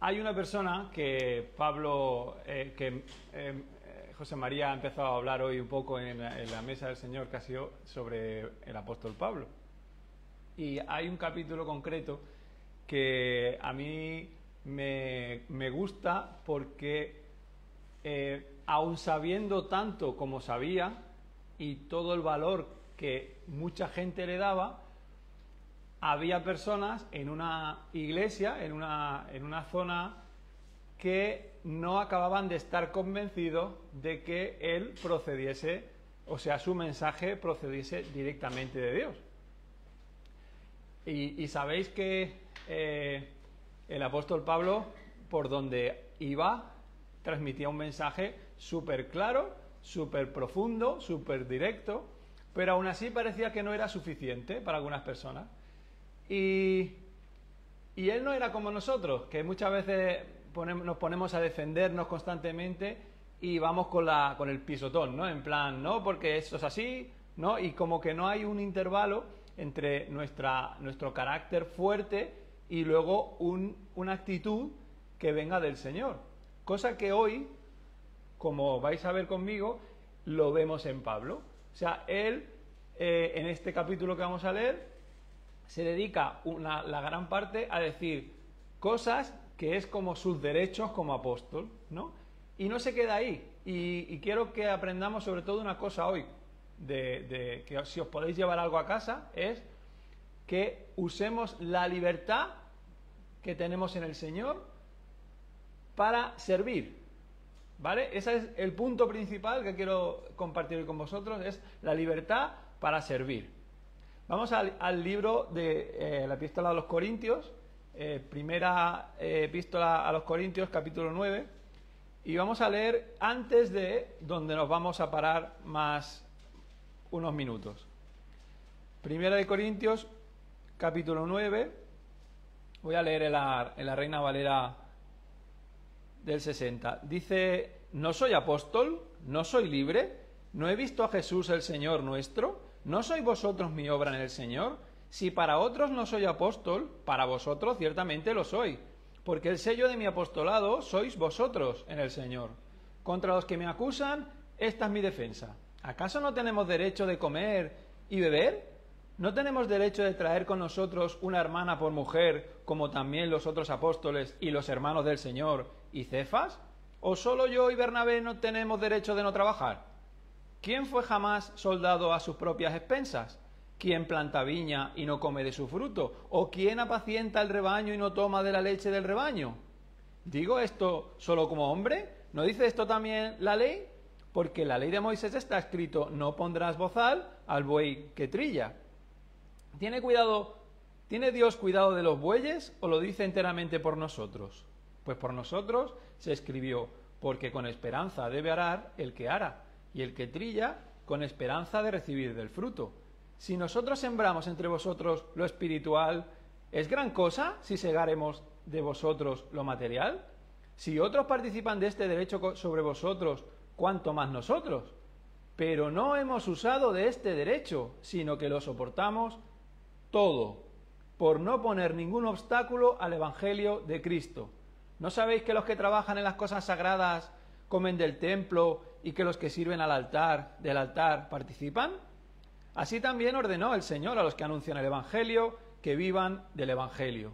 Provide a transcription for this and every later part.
hay una persona que Pablo, José María ha empezado a hablar hoy un poco en la mesa del Señor, que ha sido sobre el apóstol Pablo. Y hay un capítulo concreto que a mí me gusta porque, aun sabiendo tanto como sabía y todo el valor que mucha gente le daba, había personas en una iglesia, en una zona, que no acababan de estar convencidos de que él procediese, o sea, su mensaje procediese directamente de Dios. Y sabéis que el apóstol Pablo, por donde iba, transmitía un mensaje súper claro, súper profundo, súper directo, pero aún así parecía que no era suficiente para algunas personas. Y él no era como nosotros, que muchas veces nos ponemos a defendernos constantemente y vamos con el pisotón, ¿no? En plan, no, porque esto es así, ¿no? Y como que no hay un intervalo entre nuestro carácter fuerte y luego una actitud que venga del Señor. Cosa que hoy, como vais a ver conmigo, lo vemos en Pablo. O sea, él, en este capítulo que vamos a leer, se dedica la gran parte a decir cosas que es como sus derechos como apóstol, ¿no? Y no se queda ahí. Y quiero que aprendamos sobre todo una cosa hoy, que si os podéis llevar algo a casa, es que usemos la libertad que tenemos en el Señor para servir, ¿vale? Ese es el punto principal que quiero compartir hoy con vosotros, es la libertad para servir. Vamos al libro de la epístola a los Corintios, primera epístola a los Corintios, capítulo 9, y vamos a leer antes de donde nos vamos a parar más unos minutos. Primera de Corintios, capítulo 9, voy a leer en la Reina Valera del 60. Dice: ¿no soy apóstol? ¿No soy libre? ¿No he visto a Jesús el Señor nuestro? ¿No sois vosotros mi obra en el Señor? Si para otros no soy apóstol, para vosotros ciertamente lo soy, porque el sello de mi apostolado sois vosotros en el Señor. Contra los que me acusan, esta es mi defensa. ¿Acaso no tenemos derecho de comer y beber? ¿No tenemos derecho de traer con nosotros una hermana por mujer, como también los otros apóstoles y los hermanos del Señor y Cefas? ¿O solo yo y Bernabé no tenemos derecho de no trabajar? ¿Quién fue jamás soldado a sus propias expensas? ¿Quién planta viña y no come de su fruto? ¿O quién apacienta el rebaño y no toma de la leche del rebaño? ¿Digo esto solo como hombre? ¿No dice esto también la ley? Porque en la ley de Moisés está escrito: no pondrás bozal al buey que trilla. ¿Tiene Dios cuidado de los bueyes o lo dice enteramente por nosotros? Pues por nosotros se escribió: porque con esperanza debe arar el que ara, y el que trilla con esperanza de recibir del fruto. Si nosotros sembramos entre vosotros lo espiritual, ¿es gran cosa si segaremos de vosotros lo material? Si otros participan de este derecho sobre vosotros, ¿cuánto más nosotros? Pero no hemos usado de este derecho, sino que lo soportamos todo, por no poner ningún obstáculo al Evangelio de Cristo. ¿No sabéis que los que trabajan en las cosas sagradas comen del templo y que los que sirven del altar participan? Así también ordenó el Señor a los que anuncian el Evangelio que vivan del Evangelio.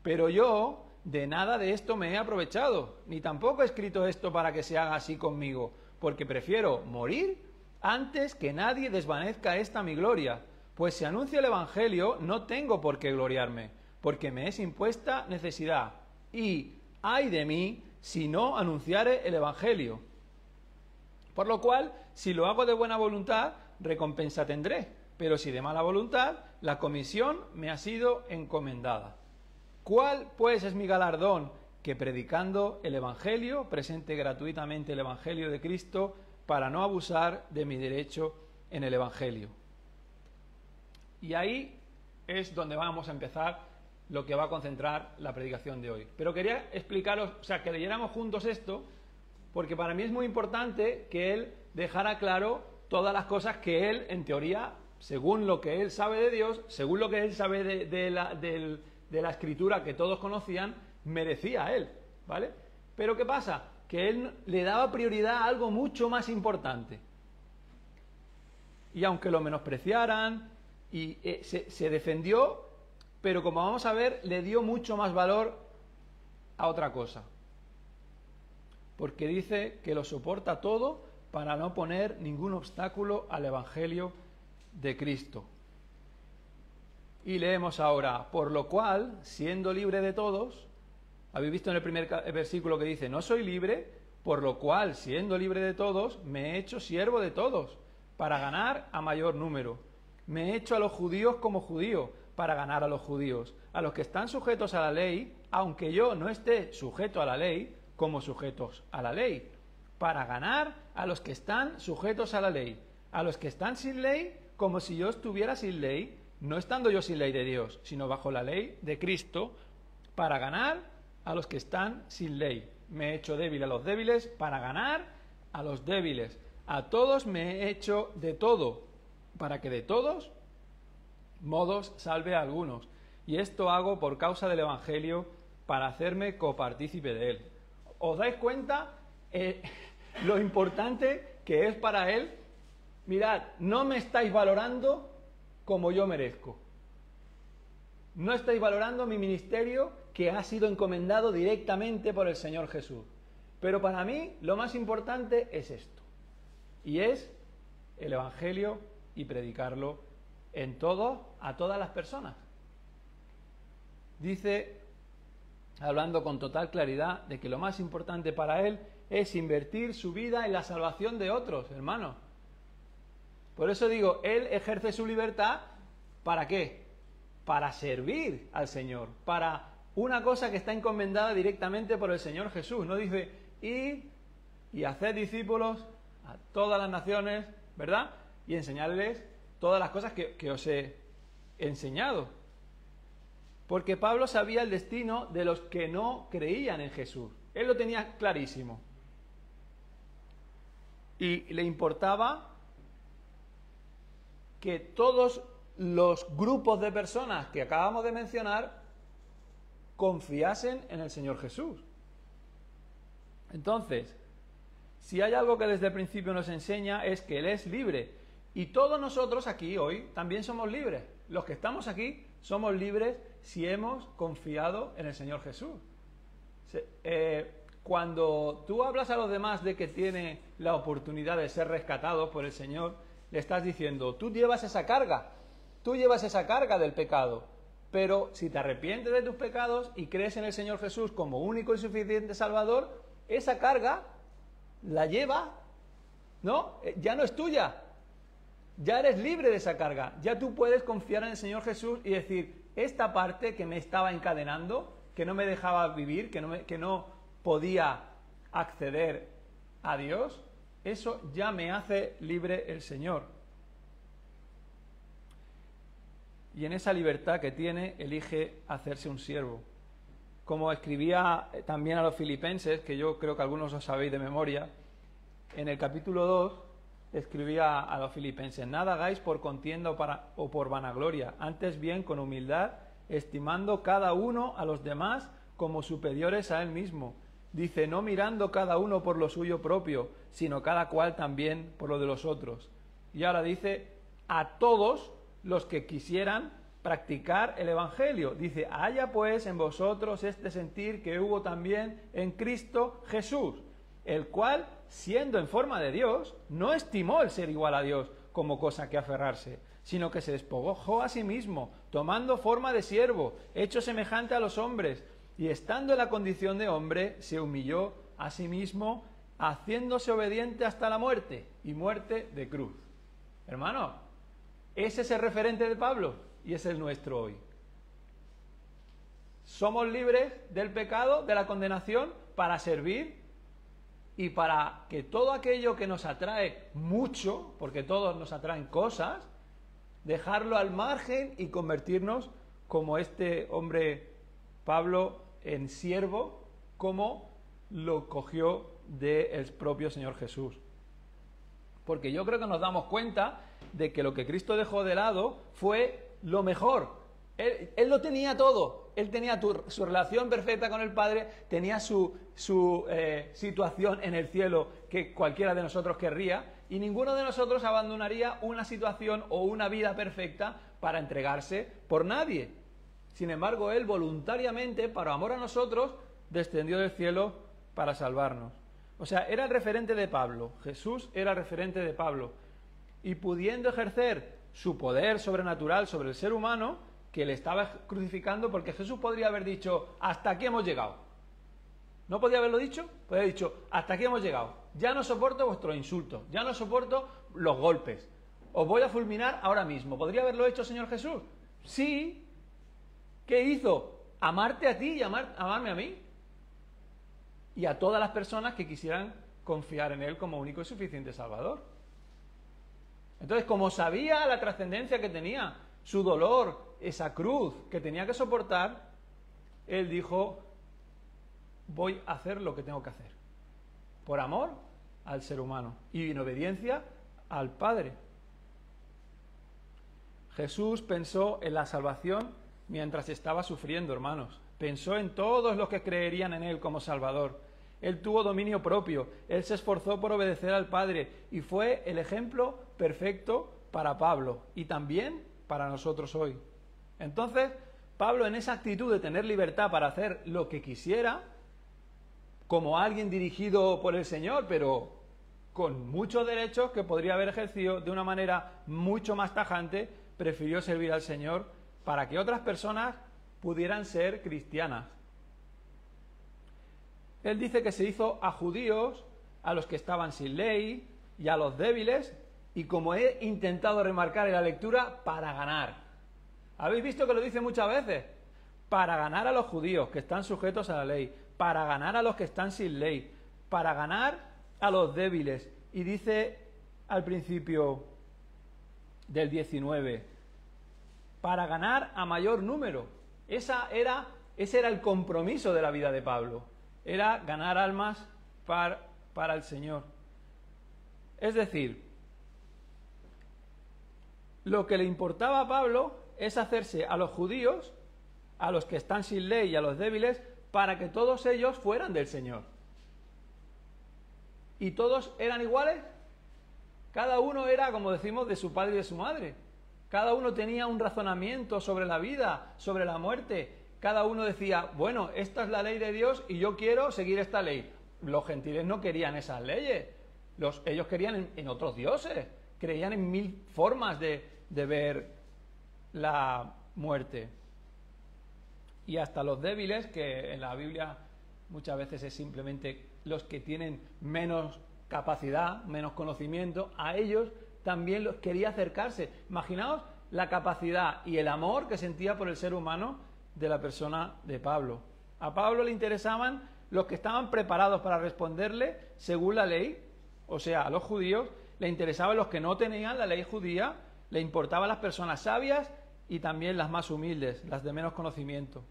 Pero yo de nada de esto me he aprovechado, ni tampoco he escrito esto para que se haga así conmigo, porque prefiero morir antes que nadie desvanezca esta mi gloria, pues si anuncio el Evangelio no tengo por qué gloriarme, porque me es impuesta necesidad, y ay de mí si no anunciare el Evangelio. Por lo cual, si lo hago de buena voluntad, recompensa tendré, pero si de mala voluntad, la comisión me ha sido encomendada. ¿Cuál, pues, es mi galardón? Que predicando el Evangelio, presente gratuitamente el Evangelio de Cristo, para no abusar de mi derecho en el Evangelio. Y ahí es donde vamos a empezar lo que va a concentrar la predicación de hoy. Pero quería explicaros, o sea, que leyéramos juntos esto, porque para mí es muy importante que él dejara claro todas las cosas que él, en teoría, según lo que él sabe de Dios, según lo que él sabe de la Escritura que todos conocían, merecía a él, ¿vale? Pero ¿qué pasa? Que él le daba prioridad a algo mucho más importante. Y aunque lo menospreciaran, y se defendió, pero como vamos a ver, le dio mucho más valor a otra cosa. Porque dice que lo soporta todo para no poner ningún obstáculo al Evangelio de Cristo. Y leemos ahora, por lo cual, siendo libre de todos, habéis visto en el primer versículo que dice, no soy libre, por lo cual, siendo libre de todos, me he hecho siervo de todos, para ganar a mayor número. Me he hecho a los judíos como judío, para ganar a los judíos. A los que están sujetos a la ley, aunque yo no esté sujeto a la ley, como sujetos a la ley, para ganar a los que están sujetos a la ley. A los que están sin ley, como si yo estuviera sin ley, no estando yo sin ley de Dios, sino bajo la ley de Cristo, para ganar a los que están sin ley. Me he hecho débil a los débiles para ganar a los débiles. A todos me he hecho de todo, para que de todos modos salve a algunos. Y esto hago por causa del Evangelio, para hacerme copartícipe de él. ¿Os dais cuenta lo importante que es para él? Mirad, no me estáis valorando como yo merezco. No estáis valorando mi ministerio que ha sido encomendado directamente por el Señor Jesús. Pero para mí lo más importante es esto. Y es el Evangelio y predicarlo en todo, a todas las personas. Dice, hablando con total claridad, de que lo más importante para él es invertir su vida en la salvación de otros, hermanos. Por eso digo, él ejerce su libertad, ¿para qué? Para servir al Señor, para una cosa que está encomendada directamente por el Señor Jesús. No dice, id y haced discípulos a todas las naciones, ¿verdad? Y enseñarles todas las cosas que os he enseñado. Porque Pablo sabía el destino de los que no creían en Jesús. Él lo tenía clarísimo. Y le importaba que todos los grupos de personas que acabamos de mencionar confiasen en el Señor Jesús. Entonces, si hay algo que desde el principio nos enseña es que Él es libre. Y todos nosotros aquí hoy también somos libres. Los que estamos aquí somos libres si hemos confiado en el Señor Jesús. Cuando tú hablas a los demás de que tiene la oportunidad de ser rescatados por el Señor, le estás diciendo, tú llevas esa carga del pecado, pero si te arrepientes de tus pecados y crees en el Señor Jesús como único y suficiente Salvador, esa carga la lleva, ¿no? Ya no es tuya, ya eres libre de esa carga, ya tú puedes confiar en el Señor Jesús y decir, esta parte que me estaba encadenando, que no me dejaba vivir, que no podía acceder a Dios, eso ya me hace libre el Señor. Y en esa libertad que tiene, elige hacerse un siervo. Como escribía también a los filipenses, que yo creo que algunos os sabéis de memoria, en el capítulo 2 escribía a los filipenses, nada hagáis por contienda o por vanagloria, antes bien con humildad, estimando cada uno a los demás como superiores a él mismo. Dice, no mirando cada uno por lo suyo propio, sino cada cual también por lo de los otros. Y ahora dice, a todos los que quisieran practicar el Evangelio. Dice, haya pues en vosotros este sentir que hubo también en Cristo Jesús, el cual, siendo en forma de Dios, no estimó el ser igual a Dios como cosa que aferrarse, sino que se despojó a sí mismo, tomando forma de siervo, hecho semejante a los hombres, y estando en la condición de hombre, se humilló a sí mismo, haciéndose obediente hasta la muerte, y muerte de cruz. Hermano, ese es el referente de Pablo, y es el nuestro hoy. Somos libres del pecado, de la condenación, para servir y para que todo aquello que nos atrae mucho, porque todos nos atraen cosas, dejarlo al margen y convertirnos como este hombre Pablo en siervo, como lo cogió del propio Señor Jesús. Porque yo creo que nos damos cuenta de que lo que Cristo dejó de lado fue lo mejor. Él lo tenía todo. Él tenía su relación perfecta con el Padre, tenía su situación en el cielo que cualquiera de nosotros querría, y ninguno de nosotros abandonaría una situación o una vida perfecta para entregarse por nadie. Sin embargo, Él voluntariamente, por amor a nosotros, descendió del cielo para salvarnos. O sea, era el referente de Pablo. Jesús era el referente de Pablo. Y pudiendo ejercer su poder sobrenatural sobre el ser humano, que le estaba crucificando, porque Jesús podría haber dicho, hasta aquí hemos llegado. ¿No podía haberlo dicho? Podría haber dicho, hasta aquí hemos llegado. Ya no soporto vuestros insultos, ya no soporto los golpes. Os voy a fulminar ahora mismo. ¿Podría haberlo hecho, Señor Jesús? Sí. ¿Qué hizo? Amarte a ti y amarme a mí. Y a todas las personas que quisieran confiar en Él como único y suficiente Salvador. Entonces, como sabía la trascendencia que tenía, su dolor, esa cruz que tenía que soportar, Él dijo, voy a hacer lo que tengo que hacer. Por amor al ser humano y en obediencia al Padre. Jesús pensó en la salvación mientras estaba sufriendo, hermanos. Pensó en todos los que creerían en Él como Salvador. Él tuvo dominio propio, Él se esforzó por obedecer al Padre y fue el ejemplo perfecto para Pablo y también para nosotros hoy. Entonces, Pablo, en esa actitud de tener libertad para hacer lo que quisiera, como alguien dirigido por el Señor, pero con muchos derechos que podría haber ejercido de una manera mucho más tajante, prefirió servir al Señor para que otras personas pudieran ser cristianas. Él dice que se hizo a judíos, a los que estaban sin ley y a los débiles, y como he intentado remarcar en la lectura, para ganar. ¿Habéis visto que lo dice muchas veces? Para ganar a los judíos que están sujetos a la ley, para ganar a los que están sin ley, para ganar a los débiles. Y dice al principio del 19, para ganar a mayor número. Ese era el compromiso de la vida de Pablo. Era ganar almas para el Señor. Es decir, lo que le importaba a Pablo es hacerse a los judíos, a los que están sin ley y a los débiles, para que todos ellos fueran del Señor. ¿Y todos eran iguales? Cada uno era, como decimos, de su padre y de su madre. Cada uno tenía un razonamiento sobre la vida, sobre la muerte. Cada uno decía, bueno, esta es la ley de Dios y yo quiero seguir esta ley. Los gentiles no querían esas leyes. Ellos querían en otros dioses. Creían en mil formas de ver la muerte. Y hasta los débiles, que en la Biblia muchas veces es simplemente los que tienen menos capacidad, menos conocimiento, a ellos también los quería acercarse. Imaginaos la capacidad y el amor que sentía por el ser humano de la persona de Pablo. A Pablo le interesaban los que estaban preparados para responderle según la ley, o sea, a los judíos, le interesaban los que no tenían la ley judía, le importaban las personas sabias y también las más humildes, las de menos conocimiento.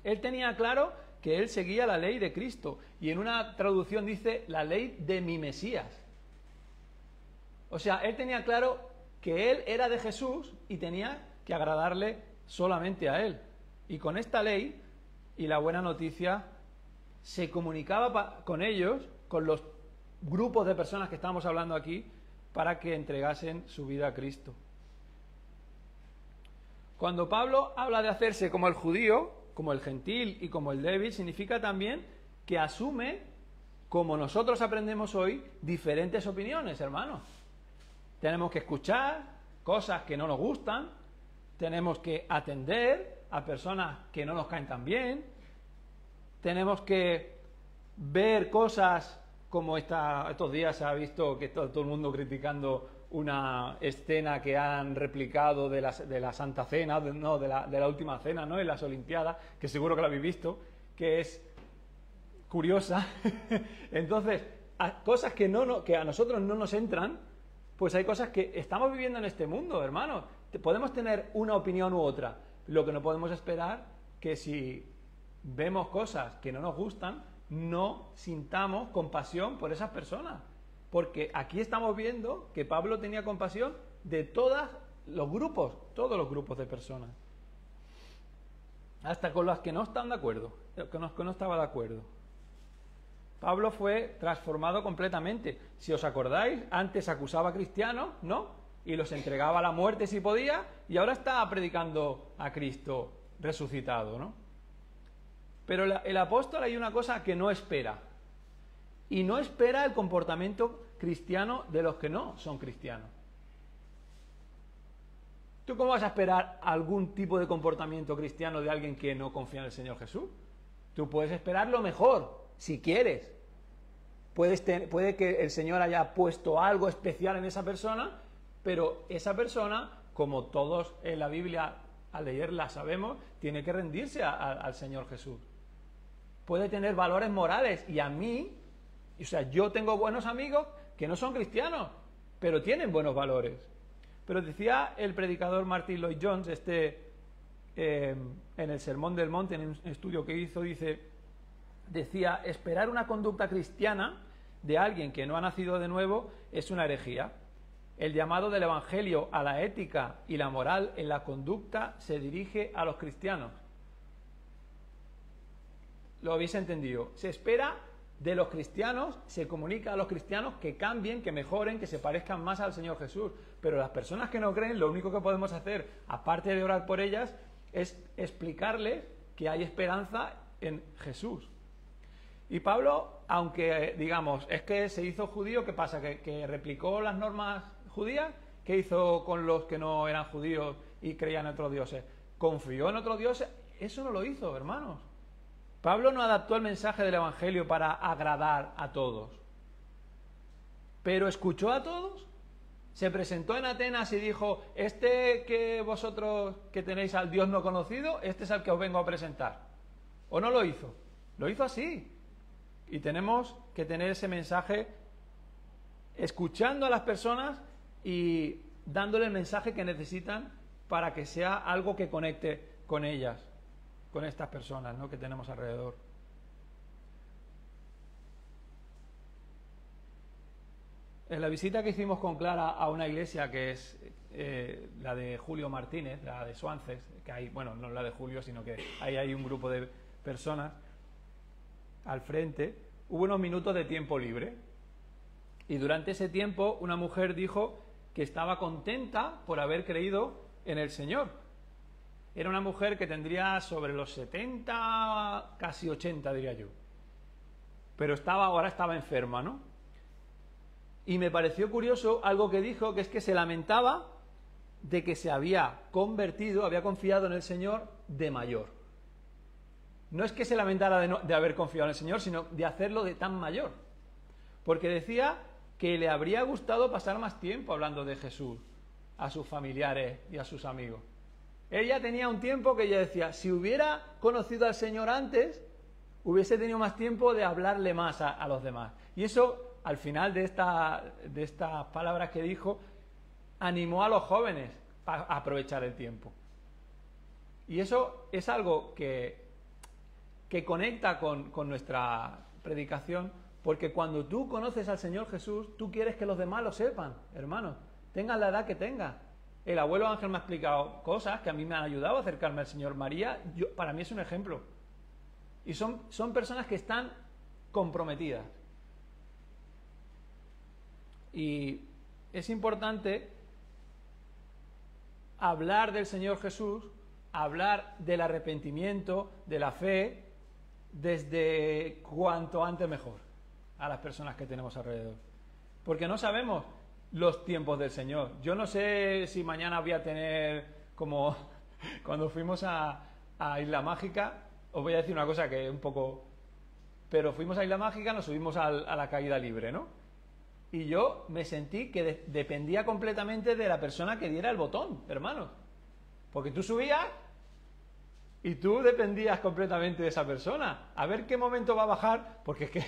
Él tenía claro que él seguía la ley de Cristo y en una traducción dice la ley de mi Mesías. O sea, él tenía claro que él era de Jesús y tenía que agradarle solamente a él. Y con esta ley y la buena noticia se comunicaba con ellos, con los grupos de personas que estamos hablando aquí, para que entregasen su vida a Cristo. Cuando Pablo habla de hacerse como el judío, como el gentil y como el débil, significa también que asume, como nosotros aprendemos hoy, diferentes opiniones, hermanos. Tenemos que escuchar cosas que no nos gustan, tenemos que atender a personas que no nos caen tan bien, tenemos que ver cosas como estos días se ha visto que está todo el mundo criticando una escena que han replicado de la Santa Cena, de la Última Cena, ¿no? En las Olimpiadas, que seguro que la habéis visto, que es curiosa. Entonces, cosas que a nosotros no nos entran, pues hay cosas que estamos viviendo en este mundo, hermanos. Podemos tener una opinión u otra. Lo que no podemos esperar que si vemos cosas que no nos gustan, no sintamos compasión por esas personas. Porque aquí estamos viendo que Pablo tenía compasión de todos los grupos de personas. hasta con las que no están de acuerdo, con los que no estaba de acuerdo. Pablo fue transformado completamente. Si os acordáis, antes acusaba a cristianos, ¿no? Y los entregaba a la muerte si podía, y ahora está predicando a Cristo resucitado, ¿no? Pero el apóstol hay una cosa que no espera, y no espera el comportamiento cristiano de los que no son cristianos. ¿Tú cómo vas a esperar algún tipo de comportamiento cristiano de alguien que no confía en el Señor Jesús? Tú puedes esperar lo mejor, si quieres. Puede que el Señor haya puesto algo especial en esa persona, pero esa persona, como todos en la Biblia al leerla sabemos, tiene que rendirse al Señor Jesús. Puede tener valores morales, y a mí, o sea, yo tengo buenos amigos que no son cristianos, pero tienen buenos valores. Pero decía el predicador Martin Lloyd-Jones, en el Sermón del Monte, en un estudio que hizo, decía, esperar una conducta cristiana de alguien que no ha nacido de nuevo es una herejía. El llamado del Evangelio a la ética y la moral en la conducta se dirige a los cristianos. ¿Lo habéis entendido? Se espera de los cristianos, se comunica a los cristianos que cambien, que mejoren, que se parezcan más al Señor Jesús. Pero las personas que no creen, lo único que podemos hacer, aparte de orar por ellas, es explicarles que hay esperanza en Jesús. Y Pablo, aunque digamos, es que se hizo judío, ¿qué pasa? ¿Que replicó las normas judías? ¿Qué hizo con los que no eran judíos y creían en otros dioses? ¿Confió en otros dioses? Eso no lo hizo, hermanos. Pablo no adaptó el mensaje del Evangelio para agradar a todos, pero escuchó a todos. Se presentó en Atenas y dijo, este que vosotros que tenéis al Dios no conocido, este es al que os vengo a presentar. ¿O no lo hizo? Lo hizo así. Y tenemos que tener ese mensaje escuchando a las personas y dándole el mensaje que necesitan para que sea algo que conecte con ellas, con estas personas, ¿no?, que tenemos alrededor. En la visita que hicimos con Clara a una iglesia que es la de Julio Martínez, la de Suances, que hay, bueno, no la de Julio, sino que ahí hay un grupo de personas al frente, hubo unos minutos de tiempo libre. Y durante ese tiempo una mujer dijo que estaba contenta por haber creído en el Señor. Era una mujer que tendría sobre los 70, casi 80, diría yo. Pero ahora estaba enferma, ¿no? Y me pareció curioso algo que dijo, que es que se lamentaba de que se había convertido, había confiado en el Señor de mayor. No es que se lamentara de haber confiado en el Señor, sino de hacerlo de tan mayor. Porque decía que le habría gustado pasar más tiempo hablando de Jesús a sus familiares y a sus amigos. Ella tenía un tiempo que ella decía, si hubiera conocido al Señor antes, hubiese tenido más tiempo de hablarle más a los demás. Y eso, al final de estas palabras que dijo, animó a los jóvenes a aprovechar el tiempo. Y eso es algo que conecta con nuestra predicación, porque cuando tú conoces al Señor Jesús, tú quieres que los demás lo sepan, hermanos, tengan la edad que tengan. El abuelo Ángel me ha explicado cosas que a mí me han ayudado a acercarme al Señor. María, para mí es un ejemplo. Y son personas que están comprometidas. Y es importante hablar del Señor Jesús, hablar del arrepentimiento, de la fe, desde cuanto antes mejor a las personas que tenemos alrededor. Porque no sabemos los tiempos del Señor. Yo no sé si mañana voy a tener, como cuando fuimos a Isla Mágica, os voy a decir una cosa que es un poco... Pero fuimos a Isla Mágica, nos subimos a la caída libre, ¿no? Y yo me sentí que dependía completamente de la persona que diera el botón, hermanos. Porque tú subías y tú dependías completamente de esa persona. A ver qué momento va a bajar, porque es que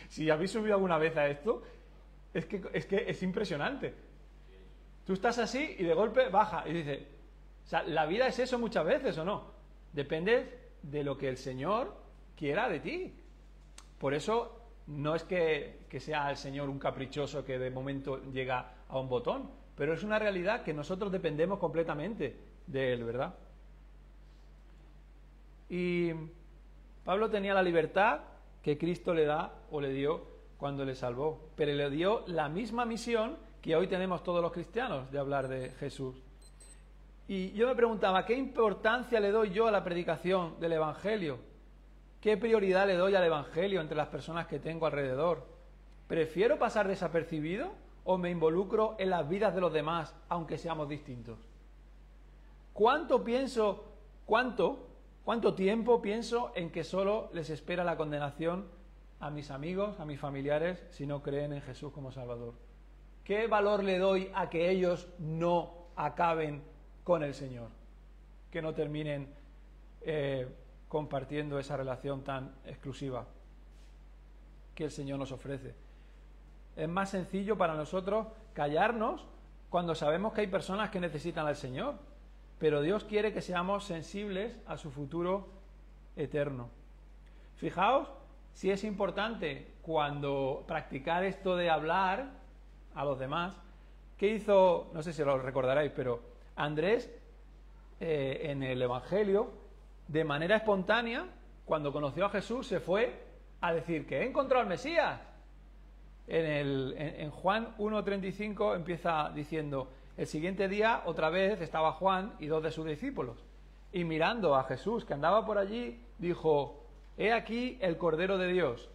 si habéis subido alguna vez a esto, es que es impresionante. Tú estás así y de golpe baja y dices, o sea, la vida es eso muchas veces, ¿o no? Depende de lo que el Señor quiera de ti. Por eso no es que sea el Señor un caprichoso que de momento llega a un botón, pero es una realidad que nosotros dependemos completamente de Él, ¿verdad? Y Pablo tenía la libertad que Cristo le da o le dio cuando le salvó, pero le dio la misma misión que hoy tenemos todos los cristianos de hablar de Jesús. Y yo me preguntaba, ¿qué importancia le doy yo a la predicación del Evangelio? ¿Qué prioridad le doy al Evangelio entre las personas que tengo alrededor? ¿Prefiero pasar desapercibido o me involucro en las vidas de los demás, aunque seamos distintos? ¿Cuánto tiempo pienso en que solo les espera la condenación a mis amigos, a mis familiares, si no creen en Jesús como Salvador? ¿Qué valor le doy a que ellos no acaben con el Señor? Que no terminen compartiendo esa relación tan exclusiva que el Señor nos ofrece. Es más sencillo para nosotros callarnos cuando sabemos que hay personas que necesitan al Señor, pero Dios quiere que seamos sensibles a su futuro eterno. Fijaos si es importante cuando practicar esto de hablar a los demás. ¿Qué hizo? No sé si lo recordaréis, pero Andrés en el Evangelio, de manera espontánea, cuando conoció a Jesús, se fue a decir que he encontrado al Mesías. En Juan 1:35 empieza diciendo: el siguiente día otra vez estaba Juan y 2 de sus discípulos, y mirando a Jesús que andaba por allí, dijo: he aquí el Cordero de Dios.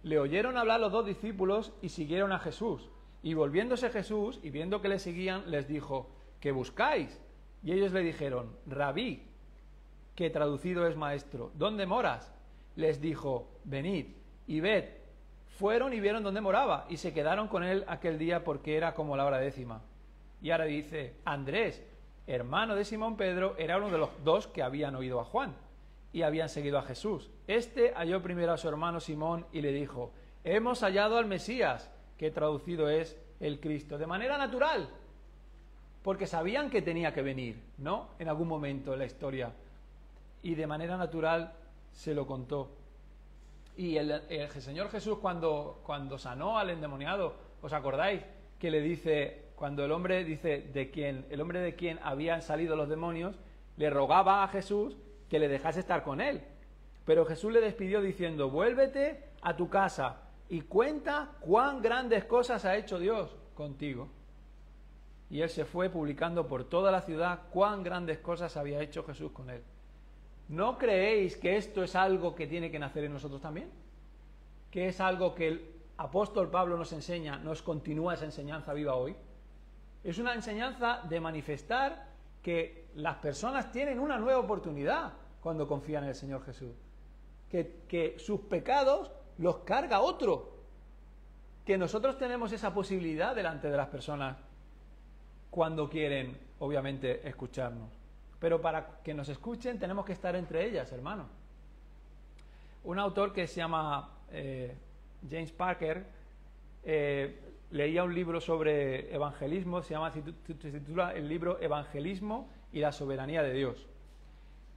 Le oyeron hablar los 2 discípulos y siguieron a Jesús. Y volviéndose Jesús y viendo que le seguían, les dijo: ¿qué buscáis? Y ellos le dijeron: Rabí, que traducido es maestro, ¿dónde moras? Les dijo: venid y ved. Fueron y vieron dónde moraba, y se quedaron con él aquel día, porque era como la hora 10. Y ahora dice: Andrés, hermano de Simón Pedro, era uno de los 2 que habían oído a Juan y habían seguido a Jesús. Este halló primero a su hermano Simón y le dijo: hemos hallado al Mesías, que traducido es el Cristo. De manera natural, porque sabían que tenía que venir, ¿no?, en algún momento en la historia, y de manera natural se lo contó. Y el Señor Jesús, cuando sanó al endemoniado, ¿os acordáis? Que le dice, cuando el hombre de quien habían salido los demonios, le rogaba a Jesús que le dejase estar con él. Pero Jesús le despidió diciendo: vuélvete a tu casa y cuenta cuán grandes cosas ha hecho Dios contigo. Y él se fue publicando por toda la ciudad cuán grandes cosas había hecho Jesús con él. ¿No creéis que esto es algo que tiene que nacer en nosotros también? ¿Que es algo que el apóstol Pablo nos enseña, nos continúa esa enseñanza viva hoy? Es una enseñanza de manifestar que las personas tienen una nueva oportunidad cuando confían en el Señor Jesús. Que sus pecados los carga otro. Que nosotros tenemos esa posibilidad delante de las personas cuando quieren, obviamente, escucharnos. Pero para que nos escuchen tenemos que estar entre ellas, hermano. Un autor que se llama James Parker leía un libro sobre evangelismo, se titula el libro Evangelismo y la soberanía de Dios.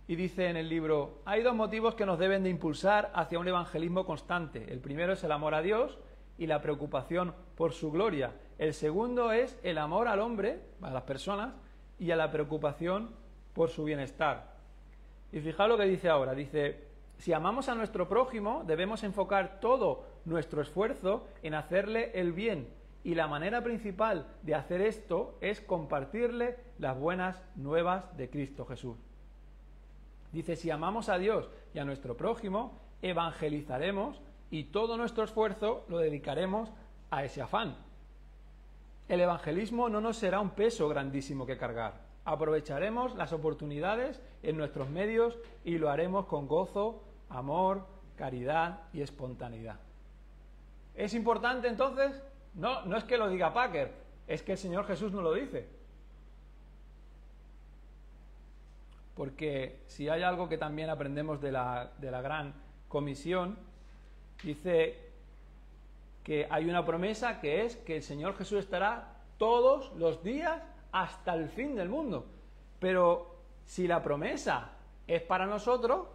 Y dice en el libro: hay 2 motivos que nos deben de impulsar hacia un evangelismo constante. El primero es el amor a Dios y la preocupación por su gloria. El segundo es el amor al hombre, a las personas, y a la preocupación por su bienestar. Y fijaos lo que dice ahora. Dice: si amamos a nuestro prójimo, debemos enfocar todo nuestro esfuerzo en hacerle el bien. Y la manera principal de hacer esto es compartirle las buenas nuevas de Cristo Jesús. Dice: si amamos a Dios y a nuestro prójimo, evangelizaremos y todo nuestro esfuerzo lo dedicaremos a ese afán. El evangelismo no nos será un peso grandísimo que cargar. Aprovecharemos las oportunidades en nuestros medios y lo haremos con gozo, amor, caridad y espontaneidad. ¿Es importante entonces? No es que lo diga Packer, es que el Señor Jesús nos lo dice. Porque si hay algo que también aprendemos de la gran comisión, dice que hay una promesa que es que el Señor Jesús estará todos los días hasta el fin del mundo. Pero si la promesa es para nosotros,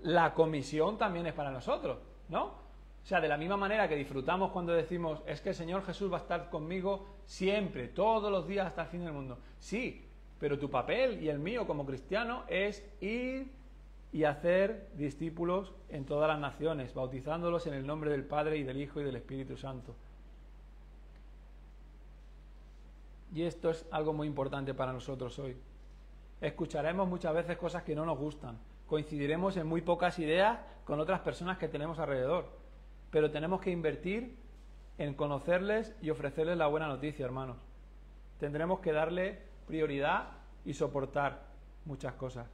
la comisión también es para nosotros, ¿no? O sea, de la misma manera que disfrutamos cuando decimos: es que el Señor Jesús va a estar conmigo siempre, todos los días hasta el fin del mundo. Sí, pero tu papel y el mío como cristiano es ir y hacer discípulos en todas las naciones, bautizándolos en el nombre del Padre y del Hijo y del Espíritu Santo. Y esto es algo muy importante para nosotros hoy. Escucharemos muchas veces cosas que no nos gustan, coincidiremos en muy pocas ideas con otras personas que tenemos alrededor, pero tenemos que invertir en conocerles y ofrecerles la buena noticia, hermanos. Tendremos que darle prioridad y soportar muchas cosas.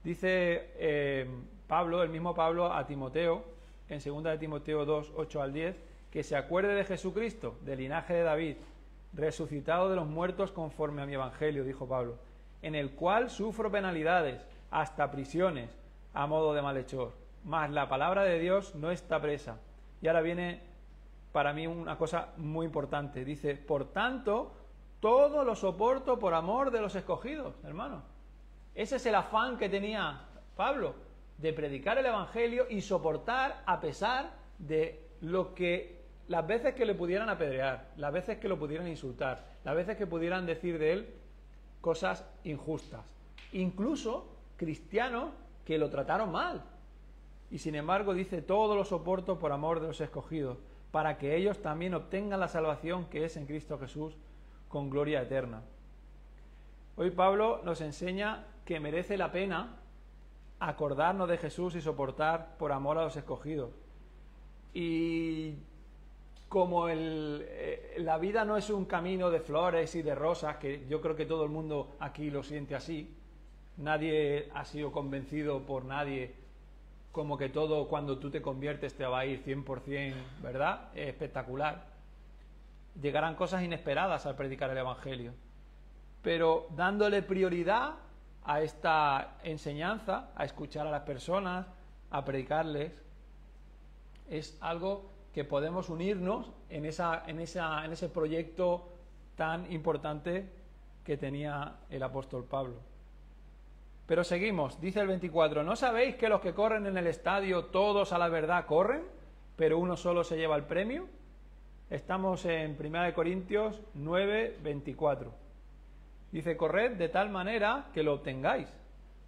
Dice Pablo, el mismo Pablo, a Timoteo, en 2 de Timoteo 2, 8 al 10, que se acuerde de Jesucristo, del linaje de David, resucitado de los muertos conforme a mi evangelio, dijo Pablo, en el cual sufro penalidades, hasta prisiones, a modo de malhechor. Mas la palabra de Dios no está presa. Y ahora viene para mí una cosa muy importante. Dice, por tanto, todo lo soporto por amor de los escogidos, hermano. Ese es el afán que tenía Pablo, de predicar el evangelio y soportar a pesar de lo que las veces que le pudieran apedrear, las veces que lo pudieran insultar, las veces que pudieran decir de él cosas injustas. Incluso cristianos que lo trataron mal. Y sin embargo dice, todo lo soporto por amor de los escogidos, para que ellos también obtengan la salvación que es en Cristo Jesús, con gloria eterna. Hoy Pablo nos enseña que merece la pena acordarnos de Jesús y soportar por amor a los escogidos. Y como la vida no es un camino de flores y de rosas, que yo creo que todo el mundo aquí lo siente así, nadie ha sido convencido por nadie como que todo cuando tú te conviertes te va a ir 100%, ¿verdad? Espectacular. Llegarán cosas inesperadas al predicar el Evangelio. Pero dándole prioridad a esta enseñanza, a escuchar a las personas, a predicarles, es algo que podemos unirnos en ese proyecto tan importante que tenía el apóstol Pablo. Pero seguimos, dice el 24, ¿no sabéis que los que corren en el estadio todos a la verdad corren, pero uno solo se lleva el premio? Estamos en 1 Corintios 9, 24. Dice, corred de tal manera que lo obtengáis.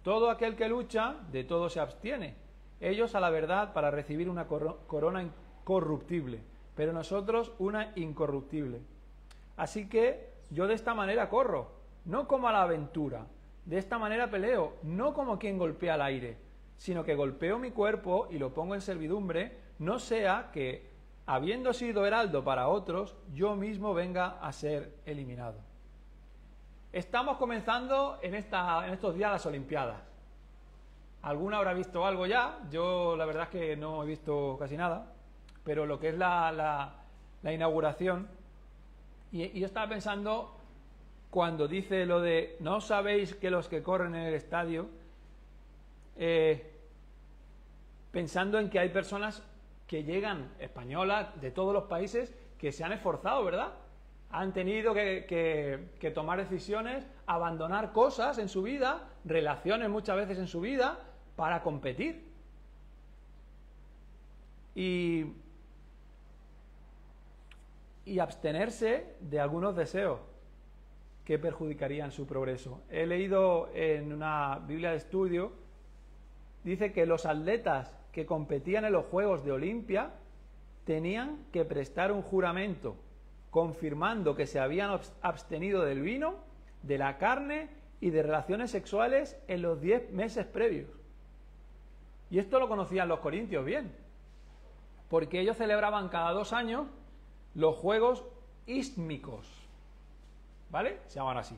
Todo aquel que lucha, de todo se abstiene. Ellos a la verdad para recibir una corona incorruptible, pero nosotros una incorruptible. Así que yo de esta manera corro, no como a la aventura. De esta manera peleo, no como quien golpea al aire, sino que golpeo mi cuerpo y lo pongo en servidumbre, no sea que, habiendo sido heraldo para otros, yo mismo venga a ser eliminado. Estamos comenzando en estos días las Olimpiadas. ¿Alguna habrá visto algo ya? Yo la verdad es que no he visto casi nada, pero lo que es la inauguración, y yo estaba pensando, cuando dice lo de, ¿no sabéis que los que corren en el estadio? Pensando en que hay personas que llegan, españolas, de todos los países, que se han esforzado, ¿verdad? Han tenido que tomar decisiones, abandonar cosas en su vida, relaciones muchas veces en su vida, para competir. Y abstenerse de algunos deseos que perjudicarían su progreso. He leído en una Biblia de estudio, dice que los atletas que competían en los Juegos de Olimpia tenían que prestar un juramento confirmando que se habían abstenido del vino, de la carne y de relaciones sexuales en los 10 meses previos. Y esto lo conocían los corintios bien, porque ellos celebraban cada 2 años los Juegos Ístmicos, ¿vale? Se llaman así.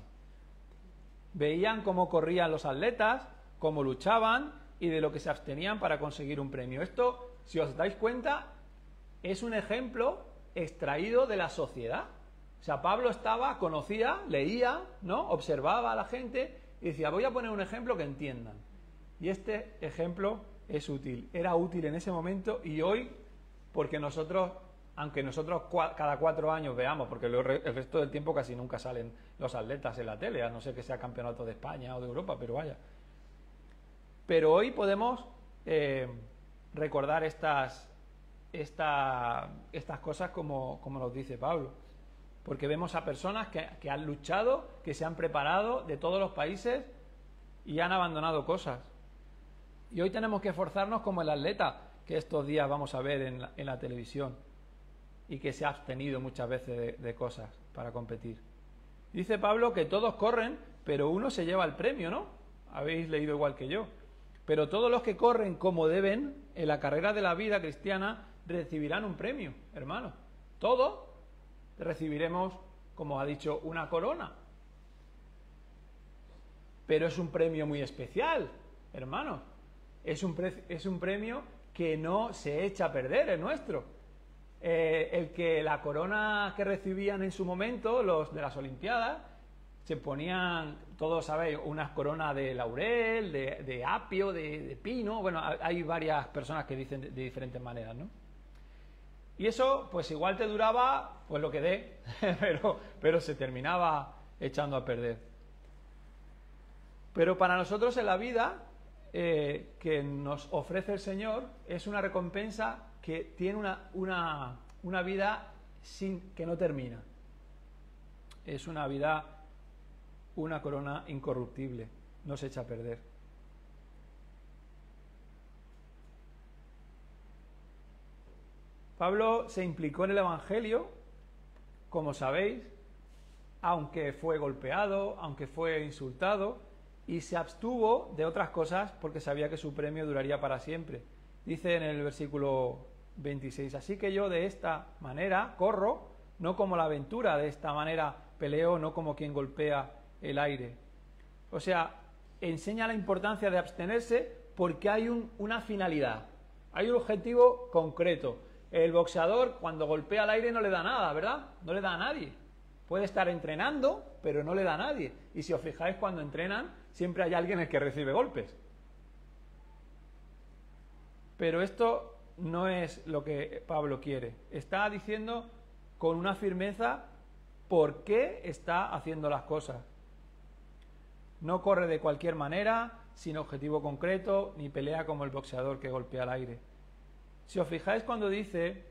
Veían cómo corrían los atletas, cómo luchaban y de lo que se abstenían para conseguir un premio. Esto, si os dais cuenta, es un ejemplo extraído de la sociedad. O sea, Pablo conocía, leía, ¿no? Observaba a la gente y decía, voy a poner un ejemplo que entiendan. Y este ejemplo es útil. Era útil en ese momento y hoy, porque nosotros, aunque nosotros cada 4 años veamos, porque el resto del tiempo casi nunca salen los atletas en la tele, a no ser que sea campeonato de España o de Europa, pero vaya. Pero hoy podemos recordar estas cosas como nos dice Pablo, porque vemos a personas que han luchado, que se han preparado de todos los países y han abandonado cosas. Y hoy tenemos que esforzarnos como el atleta que estos días vamos a ver en la televisión y que se ha abstenido muchas veces de cosas para competir. Dice Pablo que todos corren, pero uno se lleva el premio, ¿no? Habéis leído igual que yo. Pero todos los que corren como deben en la carrera de la vida cristiana recibirán un premio, hermanos. Todos recibiremos, como ha dicho, una corona. Pero es un premio muy especial, hermanos. Es un premio que no se echa a perder, el nuestro. La corona que recibían en su momento los de las Olimpiadas, se ponían, todos sabéis, unas coronas de laurel, de apio, de pino. Bueno, hay varias personas que dicen de diferentes maneras, ¿no? Y eso, pues igual te duraba, pues lo que dé, pero se terminaba echando a perder. Pero para nosotros en la vida que nos ofrece el Señor es una recompensa que tiene una vida que no termina. Es una vida, una corona incorruptible, no se echa a perder. Pablo se implicó en el Evangelio, como sabéis, aunque fue golpeado, aunque fue insultado, y se abstuvo de otras cosas porque sabía que su premio duraría para siempre. Dice en el versículo 26, así que yo de esta manera corro, no como la aventura, de esta manera peleo, no como quien golpea el aire. O sea, enseña la importancia de abstenerse porque hay una finalidad, hay un objetivo concreto. El boxeador cuando golpea al aire no le da nada, ¿verdad? No le da a nadie. Puede estar entrenando, pero no le da a nadie. Y si os fijáis, cuando entrenan, siempre hay alguien el que recibe golpes. Pero esto no es lo que Pablo quiere. Está diciendo con una firmeza por qué está haciendo las cosas. No corre de cualquier manera, sin objetivo concreto, ni pelea como el boxeador que golpea al aire. Si os fijáis cuando dice,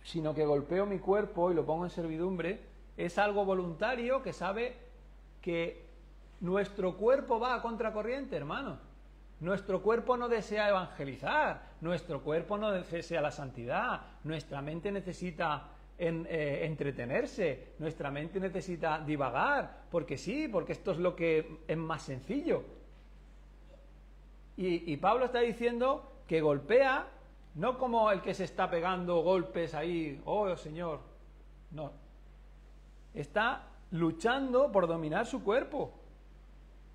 sino que golpeo mi cuerpo y lo pongo en servidumbre, es algo voluntario que sabe que nuestro cuerpo va a contracorriente, hermanos. Nuestro cuerpo no desea evangelizar, nuestro cuerpo no desea la santidad, nuestra mente necesita entretenerse, nuestra mente necesita divagar, porque sí, porque esto es lo que es más sencillo. Y Pablo está diciendo que golpea, no como el que se está pegando golpes ahí, oh Señor, no. Está luchando por dominar su cuerpo,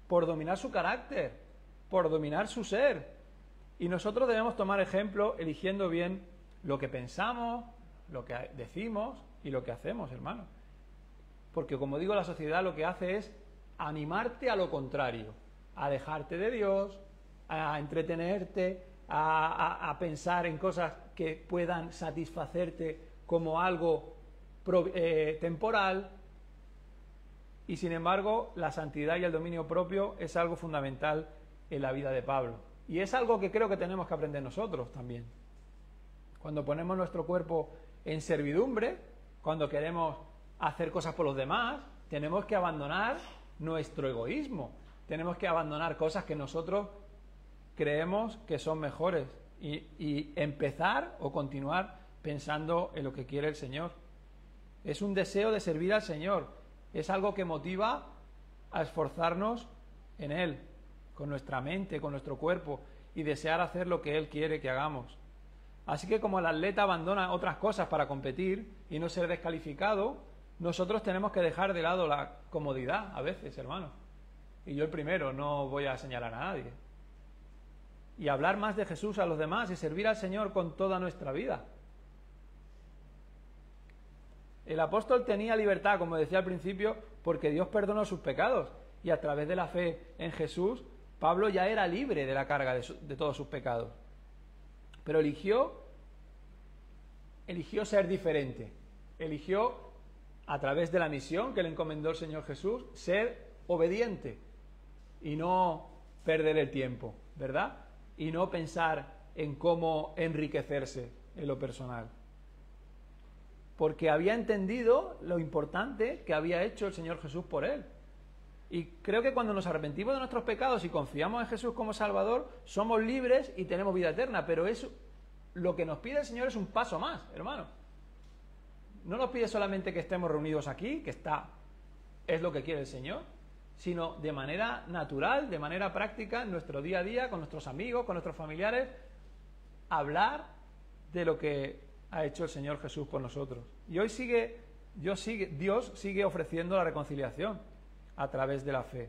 por dominar su carácter, por dominar su ser. Y nosotros debemos tomar ejemplo eligiendo bien lo que pensamos, lo que decimos y lo que hacemos, hermano. Porque como digo, la sociedad lo que hace es animarte a lo contrario, a dejarte de Dios, a entretenerte, a pensar en cosas que puedan satisfacerte como algo temporal. Y sin embargo, la santidad y el dominio propio es algo fundamental en la vida de Pablo. Y es algo que creo que tenemos que aprender nosotros también. Cuando ponemos nuestro cuerpo en servidumbre, cuando queremos hacer cosas por los demás, tenemos que abandonar nuestro egoísmo. Tenemos que abandonar cosas que nosotros creemos que son mejores y empezar o continuar pensando en lo que quiere el Señor. Es un deseo de servir al Señor. Es algo que motiva a esforzarnos en Él, con nuestra mente, con nuestro cuerpo, y desear hacer lo que Él quiere que hagamos. Así que como el atleta abandona otras cosas para competir y no ser descalificado, nosotros tenemos que dejar de lado la comodidad a veces, hermanos. Y yo el primero, no voy a señalar a nadie. Y hablar más de Jesús a los demás y servir al Señor con toda nuestra vida. El apóstol tenía libertad, como decía al principio, porque Dios perdonó sus pecados. Y a través de la fe en Jesús, Pablo ya era libre de la carga de todos sus pecados. Pero eligió ser diferente. Eligió, a través de la misión que le encomendó el Señor Jesús, ser obediente y no perder el tiempo, ¿verdad? Y no pensar en cómo enriquecerse en lo personal. Porque había entendido lo importante que había hecho el Señor Jesús por él. Y creo que cuando nos arrepentimos de nuestros pecados y confiamos en Jesús como Salvador, somos libres y tenemos vida eterna. Pero eso, lo que nos pide el Señor es un paso más, hermano. No nos pide solamente que estemos reunidos aquí, que es lo que quiere el Señor, sino de manera natural, de manera práctica, en nuestro día a día, con nuestros amigos, con nuestros familiares, hablar de lo que ha hecho el Señor Jesús por nosotros. Y hoy Dios sigue ofreciendo la reconciliación a través de la fe.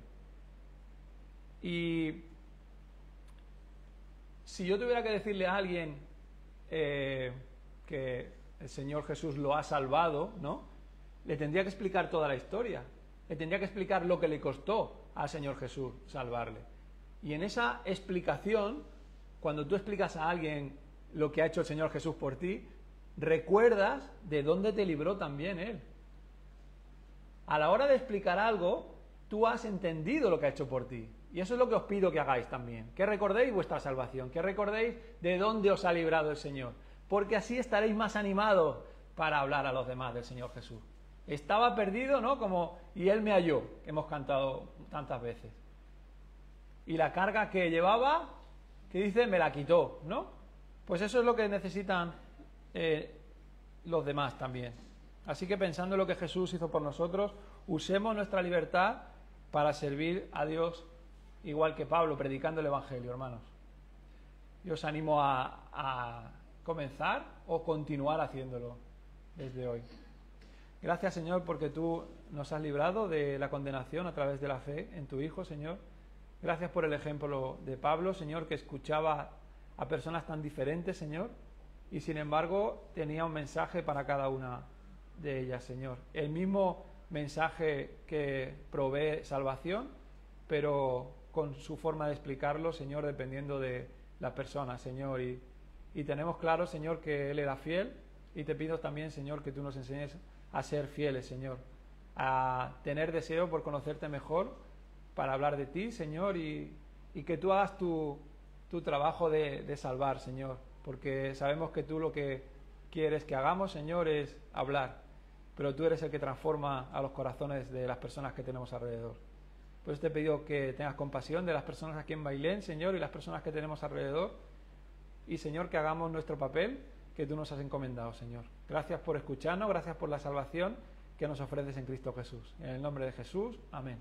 Y si yo tuviera que decirle a alguien que el Señor Jesús lo ha salvado, ¿no? Le tendría que explicar toda la historia. Le tendría que explicar lo que le costó al Señor Jesús salvarle. Y en esa explicación, cuando tú explicas a alguien lo que ha hecho el Señor Jesús por ti, recuerdas de dónde te libró también Él. A la hora de explicar algo, tú has entendido lo que ha hecho por ti. Y eso es lo que os pido que hagáis también. Que recordéis vuestra salvación, que recordéis de dónde os ha librado el Señor. Porque así estaréis más animados para hablar a los demás del Señor Jesús. Estaba perdido, ¿no? Y Él me halló, que hemos cantado tantas veces. Y la carga que llevaba, que dice, me la quitó, ¿no? Pues eso es lo que necesitan los demás también. Así que pensando en lo que Jesús hizo por nosotros, usemos nuestra libertad para servir a Dios igual que Pablo, predicando el Evangelio, hermanos. Yo os animo a comenzar o continuar haciéndolo desde hoy. Gracias, Señor, porque tú nos has librado de la condenación a través de la fe en tu Hijo, Señor. Gracias por el ejemplo de Pablo, Señor, que escuchaba a personas tan diferentes, Señor, y sin embargo tenía un mensaje para cada una de ellas, Señor. El mismo mensaje que provee salvación, pero con su forma de explicarlo, Señor, dependiendo de la persona, Señor. Y tenemos claro, Señor, que Él era fiel, y te pido también, Señor, que tú nos enseñes a ser fieles, Señor, a tener deseo por conocerte mejor, para hablar de ti, Señor, y que tú hagas tu trabajo de salvar, Señor, porque sabemos que tú lo que quieres que hagamos, Señor, es hablar, pero tú eres el que transforma a los corazones de las personas que tenemos alrededor. Por eso te pido que tengas compasión de las personas aquí en Bailén, Señor, y las personas que tenemos alrededor, y, Señor, que hagamos nuestro papel que tú nos has encomendado, Señor. Gracias por escucharnos, gracias por la salvación que nos ofreces en Cristo Jesús. En el nombre de Jesús, amén.